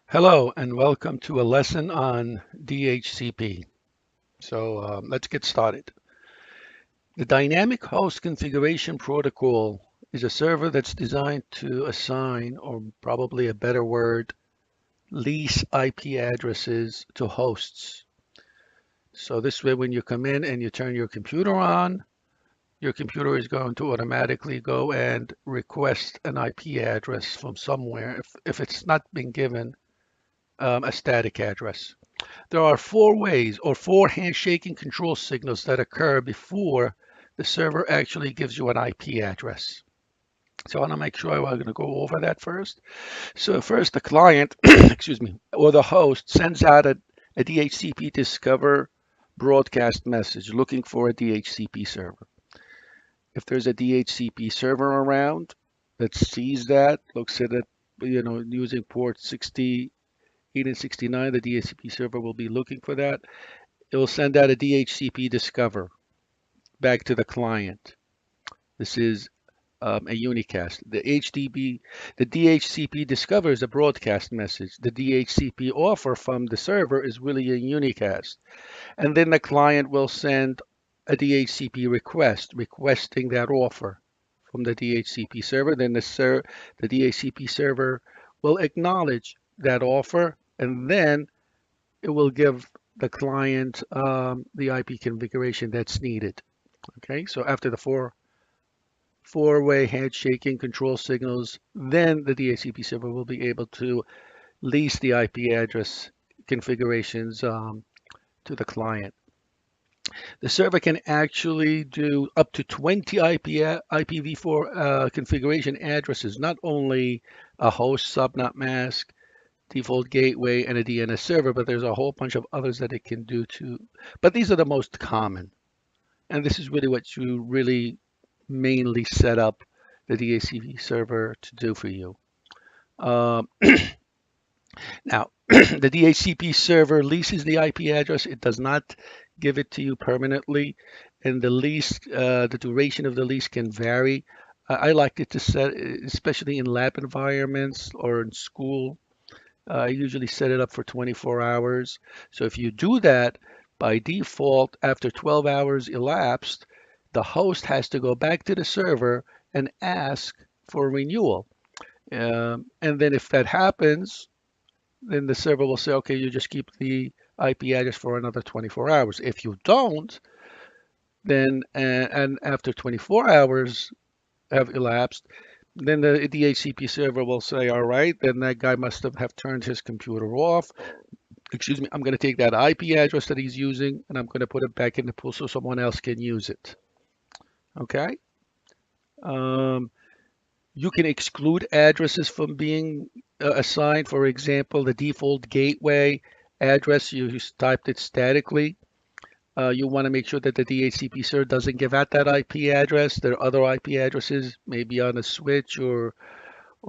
Hello and welcome to a lesson on DHCP. Let's get started. The Dynamic Host Configuration Protocol is a server that's designed to assign, or probably a better word, lease IP addresses to hosts. So this way, when you come in and you turn your computer on, your computer is going to automatically go and request an IP address from somewhere if it's not been given a static address. There are four ways or four handshaking control signals that occur before the server actually gives you an IP address. So I want to make sure we're going to go over that first. So first, the client, excuse me, or the host sends out a DHCP discover broadcast message looking for a DHCP server. If there's a DHCP server around that sees that, looks at it, using port 68 and 69, the DHCP server will be looking for that. It will send out a DHCP discover back to the client. This is a unicast. The DHCP discover is a broadcast message. The DHCP offer from the server is really a unicast. And then the client will send a DHCP request requesting that offer from the DHCP server. Then the DHCP server will acknowledge that offer, and then it will give the client the IP configuration that's needed. Okay, so after the four-way handshaking control signals, then the DHCP server will be able to lease the IP address configurations to the client. The server can actually do up to 20 IPv4 configuration addresses, not only a host, subnet mask, default gateway, and a DNS server, but there's a whole bunch of others that it can do too. But these are the most common. And this is really what you really mainly set up the DHCP server to do for you. Um, Now, the DHCP server leases the IP address. It does not give it to you permanently, and the duration of the lease can vary. I like it to set, especially in lab environments or in school. I usually set it up for 24 hours. So if you do that, by default, after 12 hours elapsed, the host has to go back to the server and ask for renewal. And then if that happens, then the server will say, okay, you just keep the IP address for another 24 hours. If you don't, then and after 24 hours have elapsed, then the DHCP server will say, all right, then that guy must have turned his computer off. Excuse me, I'm going to take that IP address that he's using and I'm going to put it back in the pool so someone else can use it. Okay. Um, you can exclude addresses from being assigned. For example, the default gateway address, you typed it statically. You want to make sure that the DHCP server doesn't give out that IP address. There are other IP addresses, maybe on a switch or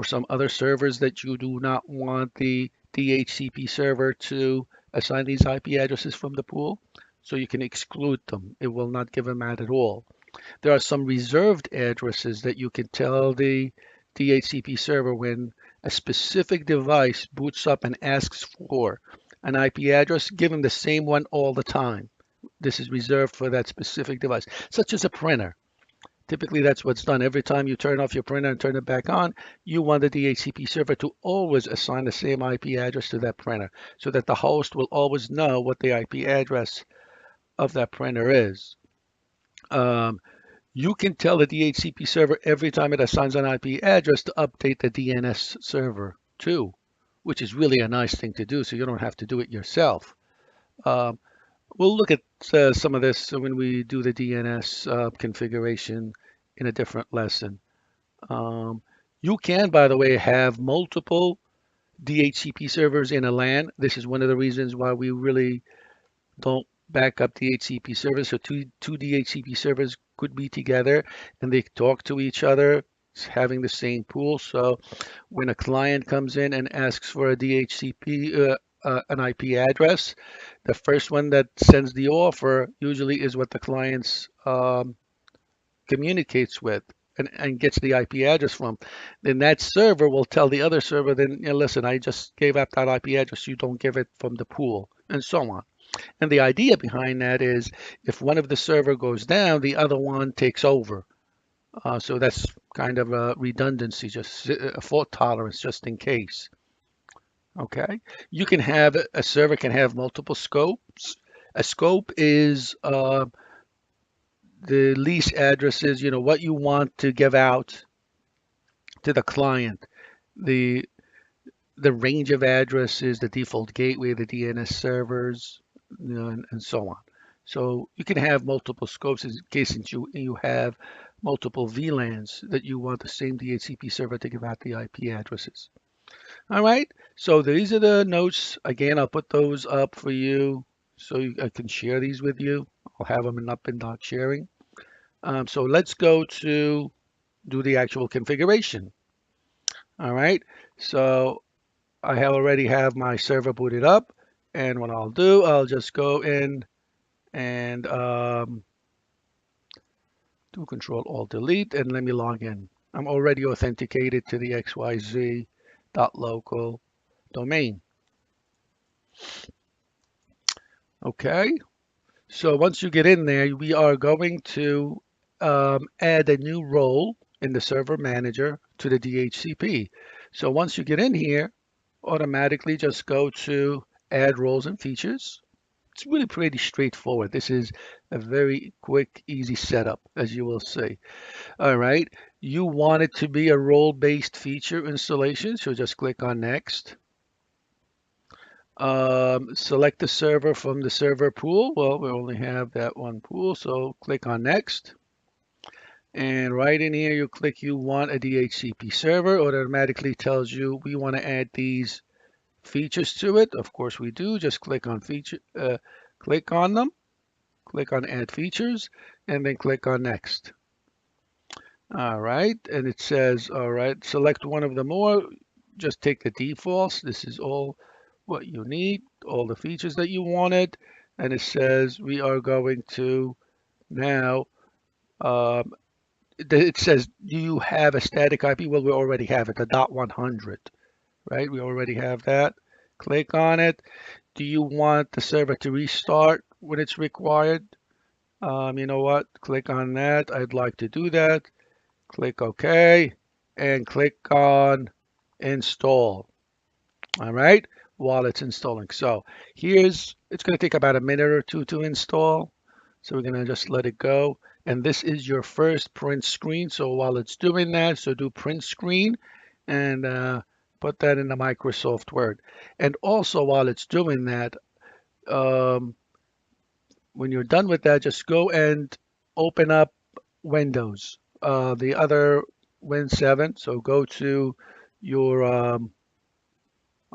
some other servers that you do not want the DHCP server to assign these IP addresses from the pool. So you can exclude them. It will not give them out at all. There are some reserved addresses that you can tell the DHCP server when a specific device boots up and asks for an IP address, give them the same one all the time. This is reserved for that specific device, such as a printer. Typically, that's what's done. Every time you turn off your printer and turn it back on, you want the DHCP server to always assign the same IP address to that printer so that the host will always know what the IP address of that printer is. Um, you can tell the DHCP server every time it assigns an IP address to update the DNS server too, which is really a nice thing to do so you don't have to do it yourself. Um, we'll look at some of this when we do the DNS configuration in a different lesson. Um, you can, by the way, have multiple DHCP servers in a LAN. This is one of the reasons why we really don't back up DHCP servers. So two DHCP servers could be together and they talk to each other, having the same pool. So when a client comes in and asks for a DHCP, an IP address, the first one that sends the offer usually is what the client's communicates with. and gets the IP address from, then that server will tell the other server, then, listen, I just gave up that IP address, you don't give it from the pool, and so on. And the idea behind that is if one of the server goes down, the other one takes over. So that's kind of a redundancy, just a fault tolerance, just in case. Okay. You can have a server can have multiple scopes. A scope is the lease addresses, what you want to give out to the client. The the range of addresses, the default gateway, the DNS servers, and so on. So you can have multiple scopes in case you have multiple VLANs that you want the same DHCP server to give out the IP addresses. All right, so these are the notes. Again, I'll put those up for you so I can share these with you. I'll have them up in doc sharing. So let's go to do the actual configuration. All right, so I already have my server booted up, and what I'll do, I'll just go in and do Control-Alt-Delete, and let me log in. I'm already authenticated to the xyz.local domain. Okay, so once you get in there, we are going to add a new role in the server manager to the DHCP. So once you get in here, automatically just go to add roles and features. It's really pretty straightforward. This is a very quick, easy setup, as you will see. All right, you want it to be a role-based feature installation, so just click on next. Select the server from the server pool. Well, we only have that one pool, so click on next. And right in here, you click you want a DHCP server. It automatically tells you we want to add these features to it. Of course we do. Just click on feature, click on them, click on add features, and then click on next. All right, and it says, all right, select one of them more. Just take the defaults. This is all what you need, all the features that you wanted. And it says we are going to now, it says, do you have a static IP? Well, we already have it, the .100, right? We already have that. Click on it. Do you want the server to restart when it's required? You know what? Click on that. I'd like to do that. Click OK and click on install. All right, while it's installing. So it's going to take about a minute or two to install. So we're going to just let it go. And this is your first print screen. So while it's doing that, so do print screen and put that in the Microsoft Word. And also while it's doing that, when you're done with that, just go and open up Windows, the other Win 7. So go to your, oh,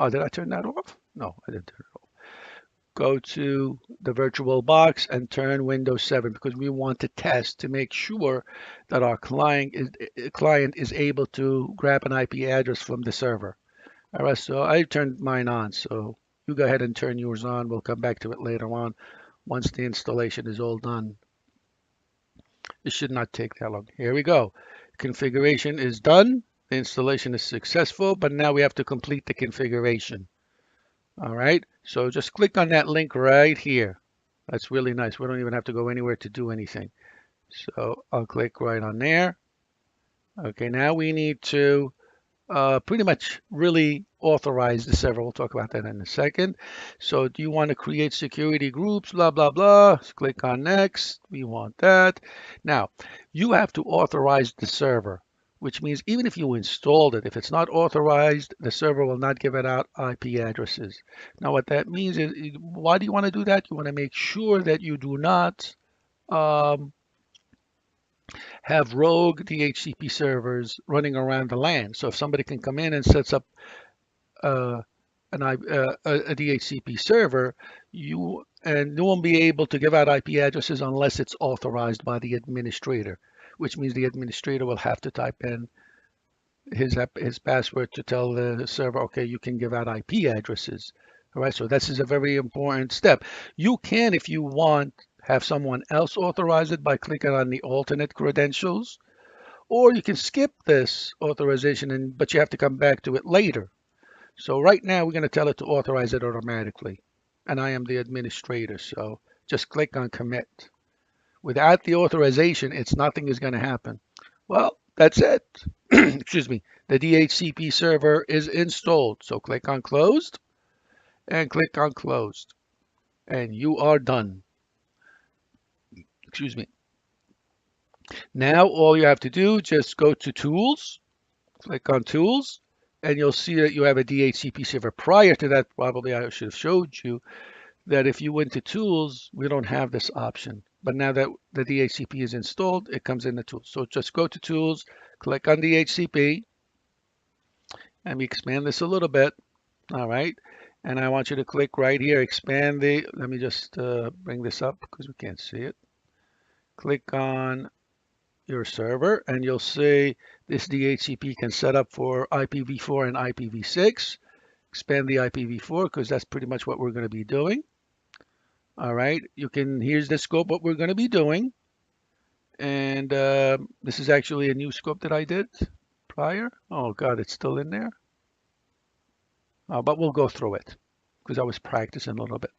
did I turn that off? No, I didn't turn it off. Go to the virtual box and turn Windows 7 because we want to test to make sure that our client is able to grab an IP address from the server. All right, so I turned mine on, so you go ahead and turn yours on. We'll come back to it later on once the installation is all done. It should not take that long. Here we go. Configuration is done. The installation is successful, but now we have to complete the configuration. All right, so just click on that link right here. That's really nice. We don't even have to go anywhere to do anything. So I'll click right on there. Okay, now we need to pretty much really authorize the server. We'll talk about that in a second. So do you want to create security groups, blah, blah, blah. Click on next. We want that. Now, you have to authorize the server, which means even if you installed it, if it's not authorized, the server will not give it out IP addresses. Now, what that means is, why do you want to do that? You want to make sure that you do not have rogue DHCP servers running around the LAN. So if somebody can come in and sets up a DHCP server, you won't be able to give out IP addresses unless it's authorized by the administrator, which means the administrator will have to type in his password to tell the server, okay, you can give out IP addresses. All right, so this is a very important step. You can, if you want, have someone else authorize it by clicking on the alternate credentials, or you can skip this authorization, but you have to come back to it later. So right now we're going to tell it to authorize it automatically. And I am the administrator, so just click on commit. Without the authorization, nothing is going to happen. Well, that's it. Excuse me. The DHCP server is installed. So click on closed and click on closed. And you are done. Excuse me. Now all you have to do, just go to tools, click on tools, and you'll see that you have a DHCP server. Prior to that, probably I should have showed you that if you went to tools, we don't have this option. But now that the DHCP is installed, it comes in the tools. So just go to tools, click on DHCP, and we expand this a little bit. All right. And I want you to click right here, expand let me just bring this up because we can't see it. Click on your server and you'll see this DHCP can set up for IPv4 and IPv6. Expand the IPv4 because that's pretty much what we're going to be doing. All right, here's the scope what we're going to be doing. And this is actually a new scope that I did prior. Oh God, it's still in there. But we'll go through it because I was practicing a little bit.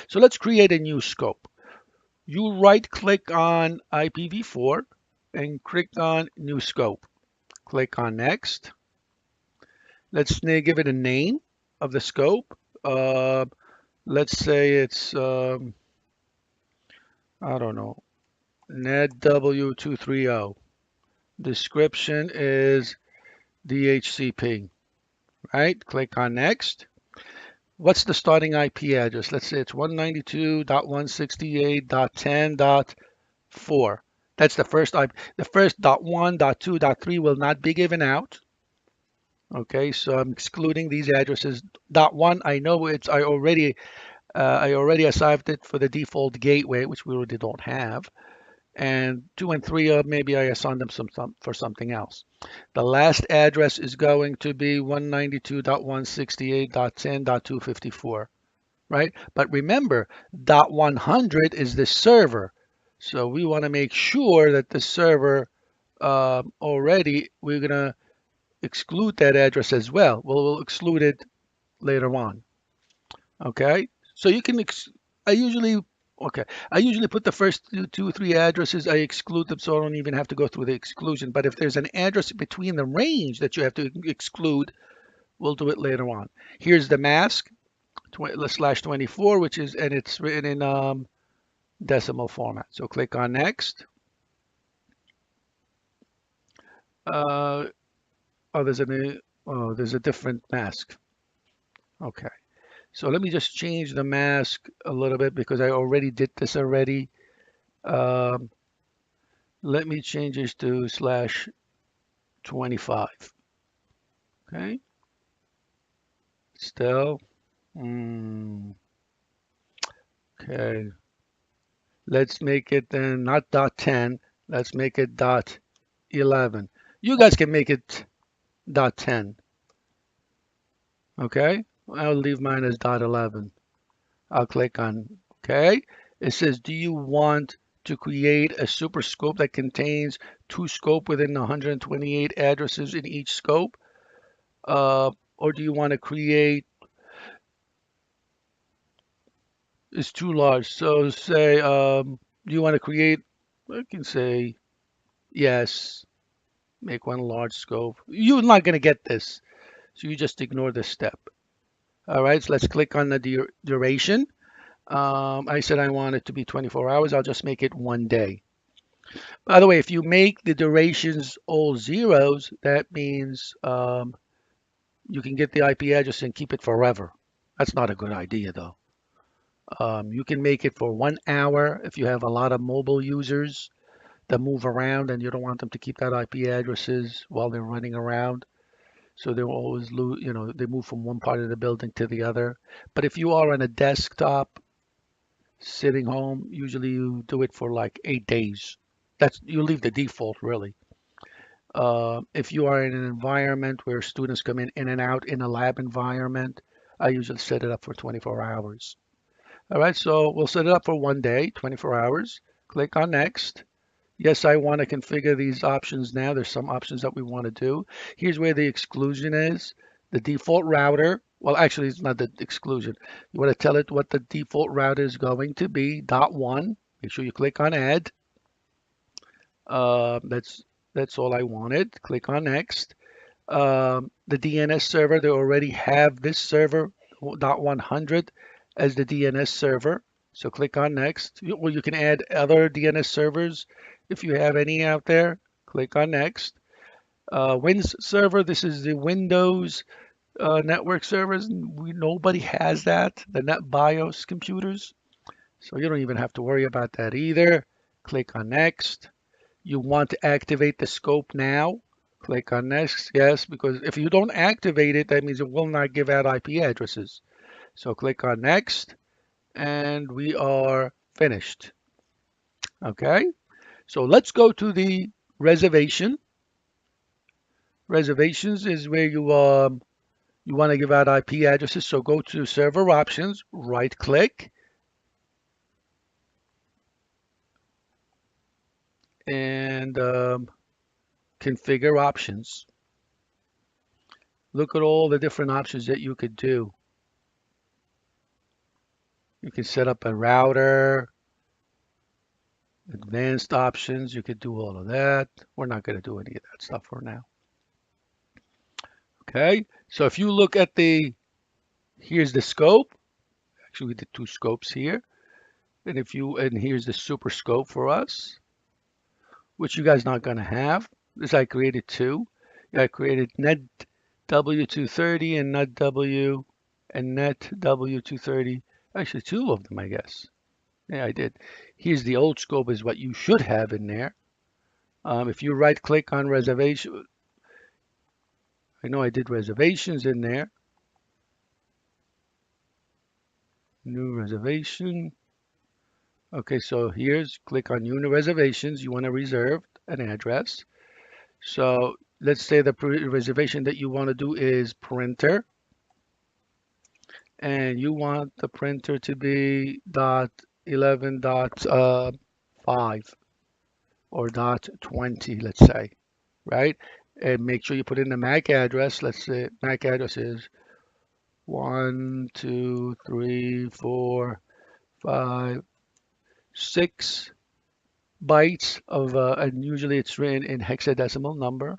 So let's create a new scope. You right click on IPv4 and click on new scope. Click on next. Let's give it a name of the scope. Let's say it's, I don't know, NetW230. Description is DHCP, right? Click on next. What's the starting IP address? Let's say it's 192.168.10.4. That's the first IP. The first .1, .2, .3 will not be given out. Okay, so I'm excluding these addresses. .1, I know I already assigned it for the default gateway, which we already don't have. And 2 and 3, maybe I assigned them for something else. The last address is going to be 192.168.10.254, right? But remember, .100 is the server. So we want to make sure that the server we're going to exclude that address as well. We'll exclude it later on. Okay, so you can, I usually put the first two, 3 addresses, I exclude them so I don't even have to go through the exclusion. But if there's an address between the range that you have to exclude, we'll do it later on. Here's the mask, /24, and it's written in decimal format. So click on next. There's a different mask. Okay. So let me just change the mask a little bit because I already did this already. Let me change this to /25. Okay. Still. Okay. Let's make it then not .10. Let's make it .11. You guys can make it .10. Okay. I'll leave mine as .11. I'll click on OK. It says, do you want to create a super scope that contains 2 scope within 128 addresses in each scope? Or do you want to create, it's too large. So say, do you want to create, I can say, yes, make one large scope. You're not going to get this. So you just ignore this step. All right, so let's click on the duration. I said I want it to be 24 hours. I'll just make it 1 day. By the way, if you make the durations all zeros, that means you can get the IP address and keep it forever. That's not a good idea, though. You can make it for 1 hour if you have a lot of mobile users that move around and you don't want them to keep that IP addresses while they're running around. So they always lose, they move from one part of the building to the other. But if you are on a desktop sitting home, usually you do it for like 8 days. You leave the default really. If you are in an environment where students come in and out in a lab environment, I usually set it up for 24 hours. All right, so we'll set it up for 1 day, 24 hours. Click on next. Yes, I want to configure these options now. There's some options that we want to do. Here's where the exclusion is. The default router, well, actually, it's not the exclusion. You want to tell it what the default router is going to be, .1. Make sure you click on add. Uh, that's that's all I wanted. Click on next. The DNS server, they already have this server, .100, as the DNS server. So click on next. Well, you can add other DNS servers if you have any out there. Click on next. Wins server, this is the Windows network servers. Nobody has that, the NetBIOS computers. So you don't even have to worry about that either. Click on next. You want to activate the scope now. Click on next, yes, because if you don't activate it, that means it will not give out IP addresses. So click on next, and we are finished. Okay, so let's go to the reservation. Reservations is where you want to give out IP addresses. So go to server options, right click, and configure options. Look at all the different options that you could do. You can set up a router, advanced options. You could do all of that. We're not going to do any of that stuff for now. Okay, so if you look at here's the scope. Actually, we did two scopes here. And here's the super scope for us, which you guys not going to have. This I created two. I created net W230 and net W and net W230. Actually, two of them, I guess. Yeah, I did. Here's the old scope is what you should have in there. If you right click on reservation, I know I did reservations in there. New reservation. Okay, so here's click on unit reservations. You want to reserve an address. So let's say the reservation that you want to do is printer. And you want the printer to be .11.5 or .20, let's say, right? And make sure you put in the MAC address. Let's say MAC address is 1, 2, 3, 4, 5, 6 bytes of, and usually it's written in hexadecimal number.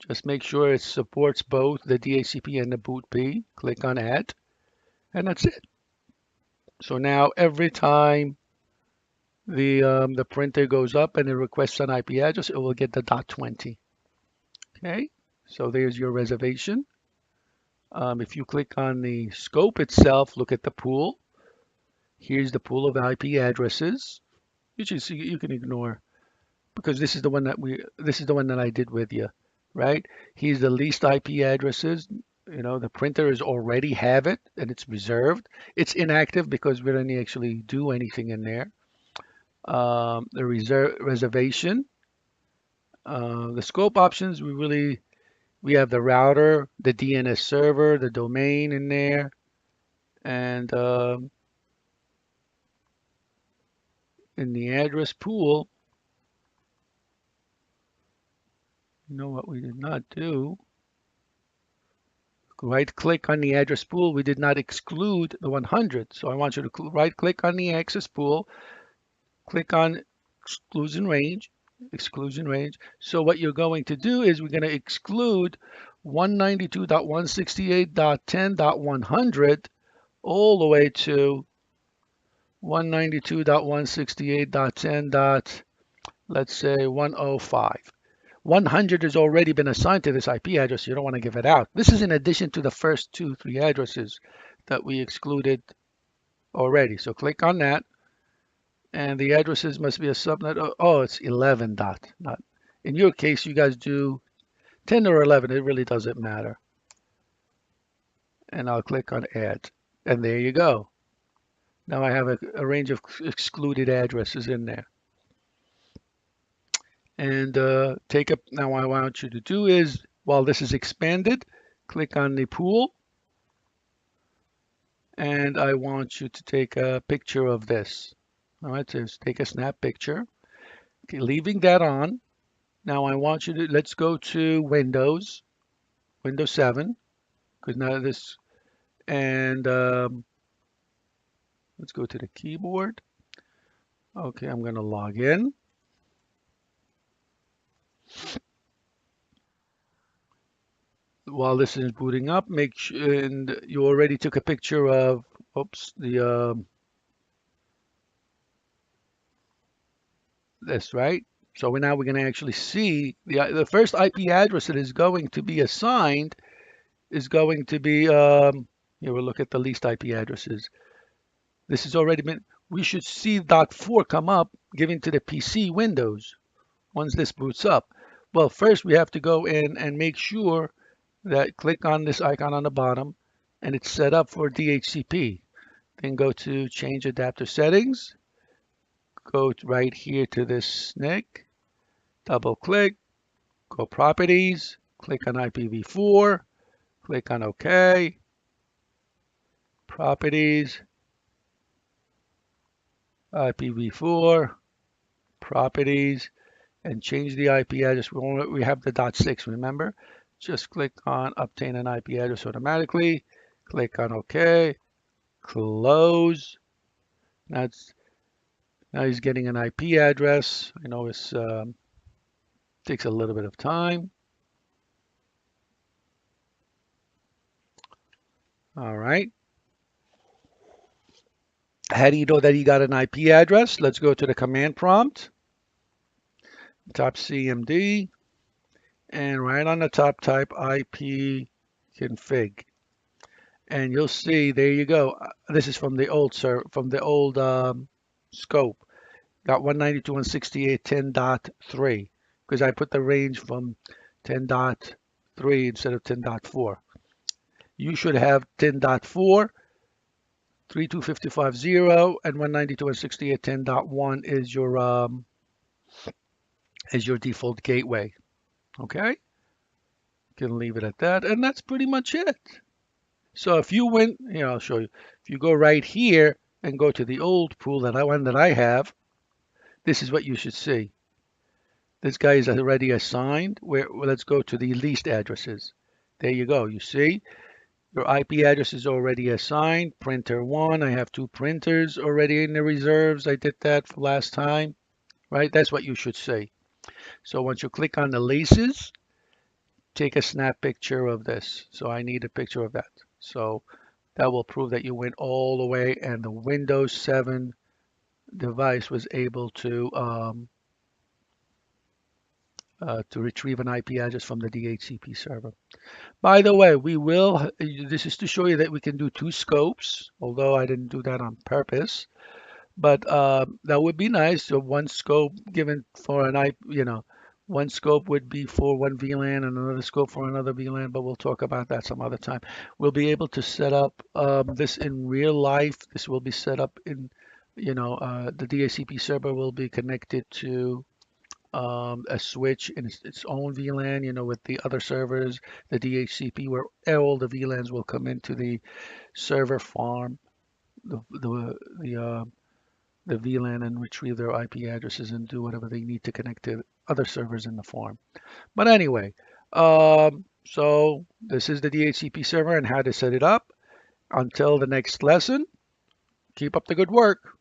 Just make sure it supports both the DHCP and the boot P. Click on add, and that's it. So now every time the printer goes up and it requests an IP address, it will get the .20. Okay, so there's your reservation. If you click on the scope itself, look at the pool. Here's the pool of IP addresses. You can ignore because this is the one that I did with you, right? Here's the least IP addresses. You know, the printer is already have it and it's reserved. It's inactive because we didn't actually do anything in there. The reservation, the scope options, we have the router, the DNS server, the domain in there, and in the address pool, you know what we did not do? Right click on the address pool. We did not exclude the 100. So I want you to right click on the access pool, click on exclusion range. So what you're going to do is we're going to exclude 192.168.10.100 all the way to 192.168.10. Let's say 105. 100 has already been assigned to this IP address. You don't want to give it out. This is in addition to the first 2-3 addresses that we excluded already. So click on that. And the addresses must be a subnet. Oh, it's 11 dot. Not in your case, you guys do 10 or 11. It really doesn't matter. And I'll click on add. And there you go. Now I have a range of excluded addresses in there. And now what I want you to do is, while this is expanded, click on the pool. And I want you to take a picture of this. All right, so take a snap picture. Okay, leaving that on. Now I want you to, let's go to Windows, Windows 7, because now this, and let's go to the keyboard. Okay, I'm going to log in. While this is booting up, make sure, and you already took a picture of, oops, the this, right? So now we're going to actually see the first IP address that is going to be assigned is going to be, here we'll look at the least IP addresses. This has already been, we should see .4 come up given to the PC Windows once this boots up. Well, first we have to go in and make sure that click on this icon on the bottom and it's set up for DHCP. Then go to change adapter settings, go right here to this SNCC, double click, go properties, click on IPv4, click on OK, properties, IPv4, properties, and change the IP address. We have the .6, remember? Just click on obtain an IP address automatically, click on OK, close. Now he's getting an IP address. I know this takes a little bit of time. All right. How do you know that he got an IP address? Let's go to the command prompt, type CMD, and right on the top type IP config. And you'll see, there you go. This is from the old scope. Got 192.168.10.3 because I put the range from 10.3 instead of 10.4. You should have 10.4, 32550, and 192.168.10.1 is your default gateway. Okay, can leave it at that, and that's pretty much it. So if you went, here I'll show you. If you go right here and go to the old pool that I have, this is what you should see. This guy is already assigned. Well, let's go to the least addresses. There you go. You see, your IP address is already assigned. Printer 1, I have 2 printers already in the reserves. I did that for last time, right? That's what you should see. So once you click on the leases, take a snap picture of this. So I need a picture of that. So that will prove that you went all the way and the Windows 7 device was able to retrieve an IP address from the DHCP server. By the way, this is to show you that we can do 2 scopes, although I didn't do that on purpose. But that would be nice. So one scope given for one scope would be for one VLAN and another scope for another VLAN, but we'll talk about that some other time. We'll be able to set up this in real life. This will be set up in, the DHCP server will be connected to a switch in its own VLAN, with the other servers, the DHCP, where all the VLANs will come into the server farm, the VLAN, and retrieve their IP addresses and do whatever they need to connect to other servers in the farm. But anyway, so this is the DHCP server and how to set it up. Until the next lesson, keep up the good work.